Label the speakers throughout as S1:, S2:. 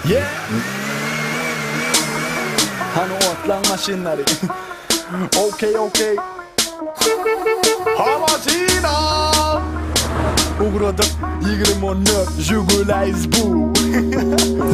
S1: Yeah. Hani o atlan maşinleri. Okay. Hamasina. Uğradık 24 Jugulays bu.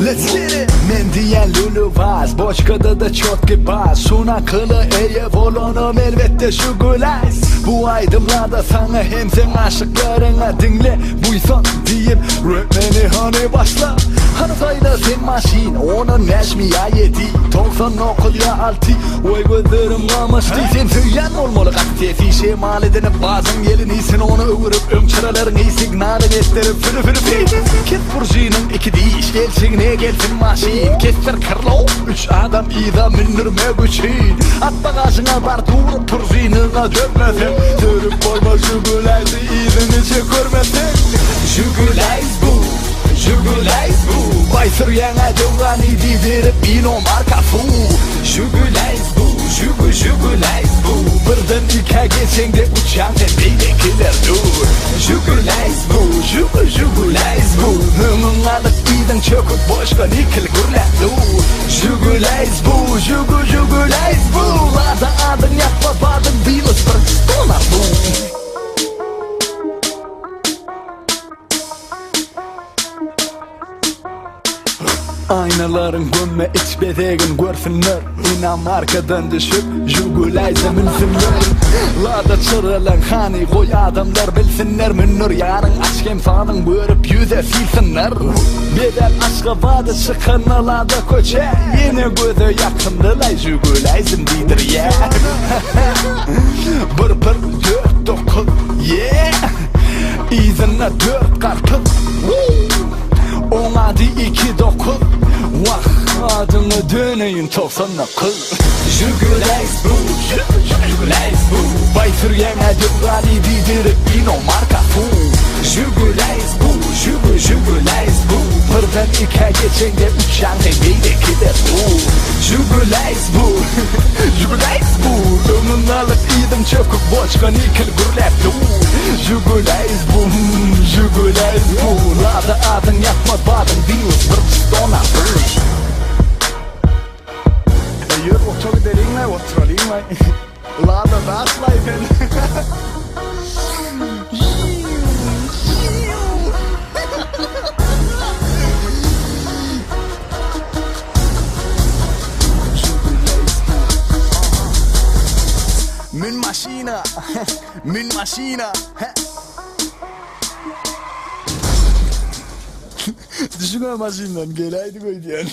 S1: Let's get it. Men diyen luluvaz, boşkada da çotki baz. Şuna kılı eye volonum elbette Jugulays. Bu aydımlarda sana hem sen aşıklarına dinle. Buysan diyeyim rapmeni hani başla. Hani sayda sen maşin, onun neşmiya yedi. 99 ya altı, oy gözlerim kamıştı. Sen söyleyen olmalı gazetesi şemal edinip bazın gelin iyisin. Onu öğürüp ömçırelerin iyi signalin ettirip fırı kes burjinin iki diş, gelsin ne gelsin maşin. Kestir kırlo, 3 adam ida mindirme güçün. At bagajına bar durup burjinine dönmesin. Sürüp koyma Jugulays'ı izini çekörmesin. Jugulays bu, Jugulays bu. Baysır yana dövgani didirip ino marka fu. Jugulays bu, Jugulays bu. Birden iki geçen de uçan tepedekiler dur. Jugulays bu, Jugulays bu. Hımın alık iden çöküp boşka nikil gürler dur. Jugulays bu, Jugulays bu. Lada adın yapma badın bilis bir stolar bu. Aynaların gömme iç betegin görsünler. İnan arkadan düşüp Jugulays'a minsinler. Lada çırılan hani koy adamlar bilsinler. Münnür yarın aşkem sanın görüp yüze silsinler. Bedel aşka vadı çıkanı lada köçe. Yine gözü yakındılar Jugulays'ın didir ya. Bir 4 9 yeah. İzinle 4 kartı. On adı 2 9. Vah adını döneyin 99. Jugulays bu, Jugulays bu. Baysır yana dövgani didirip ino marka fu. Jugulays bu, Jugulays bu. Birden iki geçen de uçan tepedekiler bu. Jugulays bu, Jugulays bu. Ömrün alıp idim çöküp boşka nikil gürler du. Jugulays bu, Jugulays bu. Lada adın yapma badın bilis bir stona bir. Yürü otur derinle oturayım lan. Lada başlayın. Min maschina. Düşünme maşinden gelaydı koy diyen.